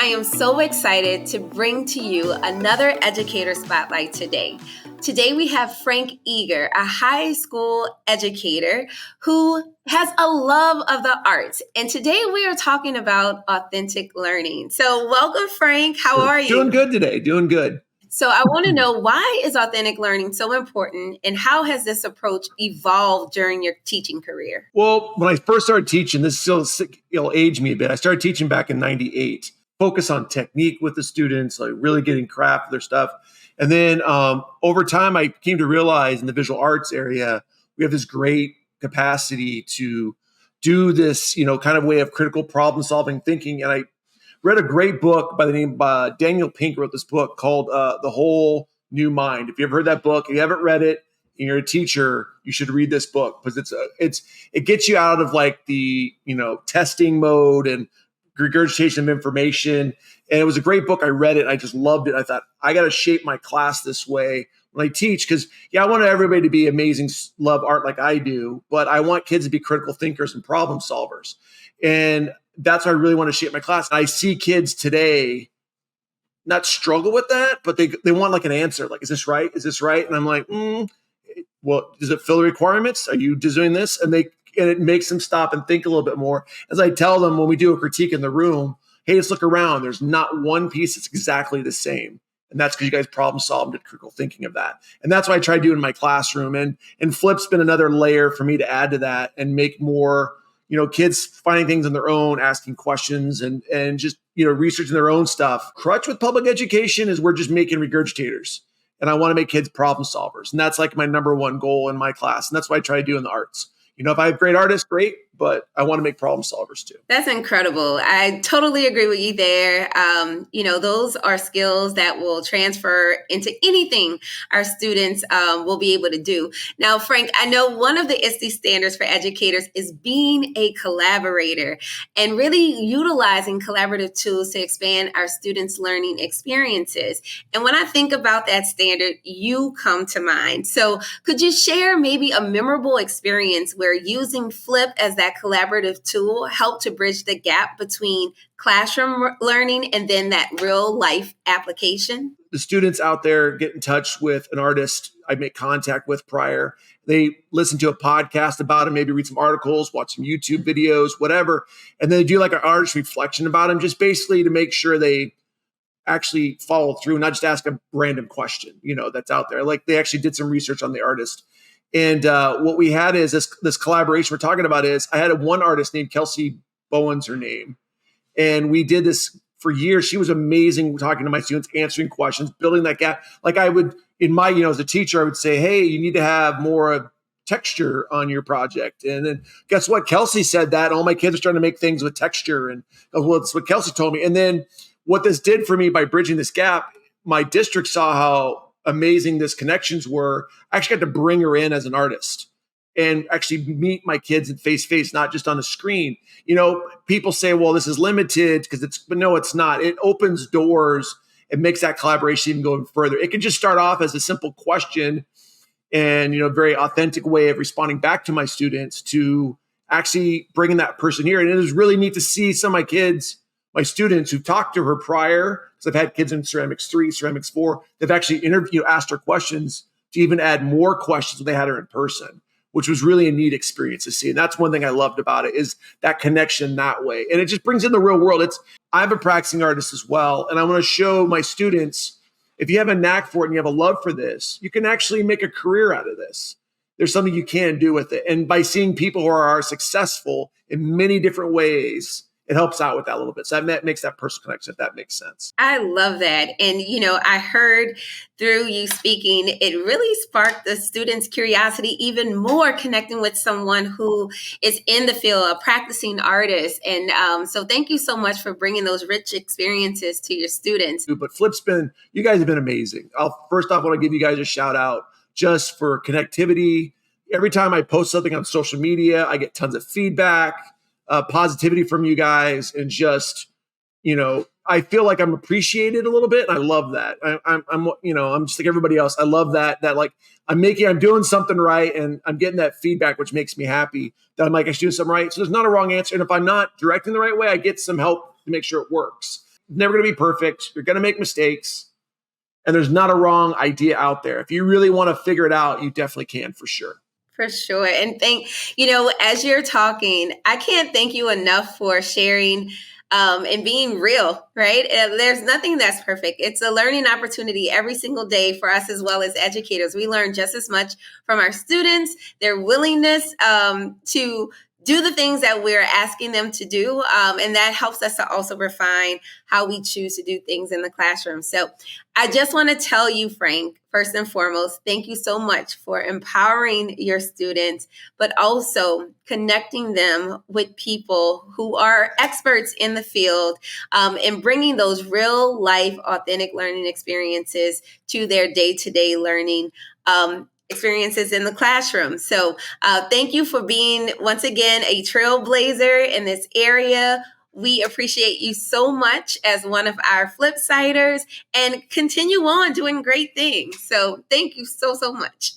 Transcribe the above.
am so excited to bring to you another Educator Spotlight today. Today we have Frank Eager, a high school educator who has a love of the arts. And today we are talking about authentic learning. So welcome, Frank. How are you? Doing good today. Doing good. So I want to know, why is authentic learning so important, and how has this approach evolved during your teaching career? Well, when I first started teaching, this still it'll age me a bit. I started teaching back in '98. Focus on technique with the students, like really getting craft of their stuff. And then over time, I came to realize in the visual arts area, we have this great capacity to do this, kind of way of critical problem solving thinking. And I read a great book by the name of Daniel Pink wrote this book called The Whole New Mind. If you ever heard that book, if you haven't read it and you're a teacher, you should read this book, because it gets you out of like the, testing mode and regurgitation of information. And it was a great book. I read it. I just loved it. I thought, I got to shape my class this way when I teach, because I want everybody to be amazing, love art like I do, but I want kids to be critical thinkers and problem solvers. And that's why I really want to shape my class. I see kids today not struggle with that, but they want like an answer. Like, is this right? Is this right? And I'm like, well, does it fill the requirements? Are you doing this? And it makes them stop and think a little bit more. As I tell them when we do a critique in the room, hey, let's look around. There's not one piece that's exactly the same. And that's because you guys problem solved and critical thinking of that. And that's what I try to do in my classroom. And Flip's been another layer for me to add to that and make more, kids finding things on their own, asking questions and just, researching their own stuff. Crutch with public education is we're just making regurgitators. And I want to make kids problem solvers. And that's like my number one goal in my class. And that's what I try to do in the arts. If I have great artists, great, but I want to make problem solvers too. That's incredible. I totally agree with you there. Those are skills that will transfer into anything our students will be able to do. Now, Frank, I know one of the ISTE standards for educators is being a collaborator and really utilizing collaborative tools to expand our students' learning experiences. And when I think about that standard, you come to mind. So could you share maybe a memorable experience where using Flip as that collaborative tool helped to bridge the gap between classroom learning and then that real life application? The students out there get in touch with an artist I make contact with prior. They listen to a podcast about him, maybe read some articles, watch some YouTube videos, whatever. And then they do like an artist reflection about him, just basically to make sure they actually follow through, not just ask a random question, that's out there. Like they actually did some research on the artist. And what we had is this collaboration we're talking about is I had one artist named Kelsey Bowen's her name. And we did this for years. She was amazing talking to my students, answering questions, building that gap. Like I would, as a teacher, I would say, hey, you need to have more texture on your project. And then guess what? Kelsey said that. All my kids are starting to make things with texture. And well, that's what Kelsey told me. And then what this did for me by bridging this gap, my district saw how amazing this connections were. I actually got to bring her in as an artist and actually meet my kids face to face, not just on a screen. People say, well, this is limited but no, it's not. It opens doors and makes that collaboration even go further. It can just start off as a simple question and, very authentic way of responding back to my students to actually bringing that person here. And it was really neat to see some of my students who've talked to her prior, because I've had kids in Ceramics 3, Ceramics 4, they've actually asked her questions to even add more questions when they had her in person, which was really a neat experience to see. And that's one thing I loved about it, is that connection that way. And it just brings in the real world. I'm a practicing artist as well. And I want to show my students, if you have a knack for it and you have a love for this, you can actually make a career out of this. There's something you can do with it. And by seeing people who are successful in many different ways, it helps out with that a little bit. So that makes that personal connection, if that makes sense. I love that. And, I heard through you speaking, it really sparked the students' curiosity even more, connecting with someone who is in the field, a practicing artist. And so thank you so much for bringing those rich experiences to your students. But you guys have been amazing. First off, I want to give you guys a shout out just for connectivity. Every time I post something on social media, I get tons of feedback. Positivity from you guys, and just, I feel like I'm appreciated a little bit, and I love that. I'm just like everybody else. I love that like I'm doing something right, and I'm getting that feedback, which makes me happy that I'm like, I should do something right. So there's not a wrong answer, and if I'm not directing the right way, I get some help to make sure it works. never going to be perfect. You're going to make mistakes. And there's not a wrong idea out there. If you really want to figure it out, you definitely can for sure. For sure. And as you're talking, I can't thank you enough for sharing and being real, right? There's nothing that's perfect. It's a learning opportunity every single day for us as well as educators. We learn just as much from our students, their willingness to do the things that we're asking them to do. And that helps us to also refine how we choose to do things in the classroom. So I just want to tell you, Frank, first and foremost, thank you so much for empowering your students, but also connecting them with people who are experts in the field and bringing those real life, authentic learning experiences to their day-to-day learning experiences in the classroom. So thank you for being, once again, a trailblazer in this area. We appreciate you so much as one of our Flipsiders and continue on doing great things. So thank you so, so much.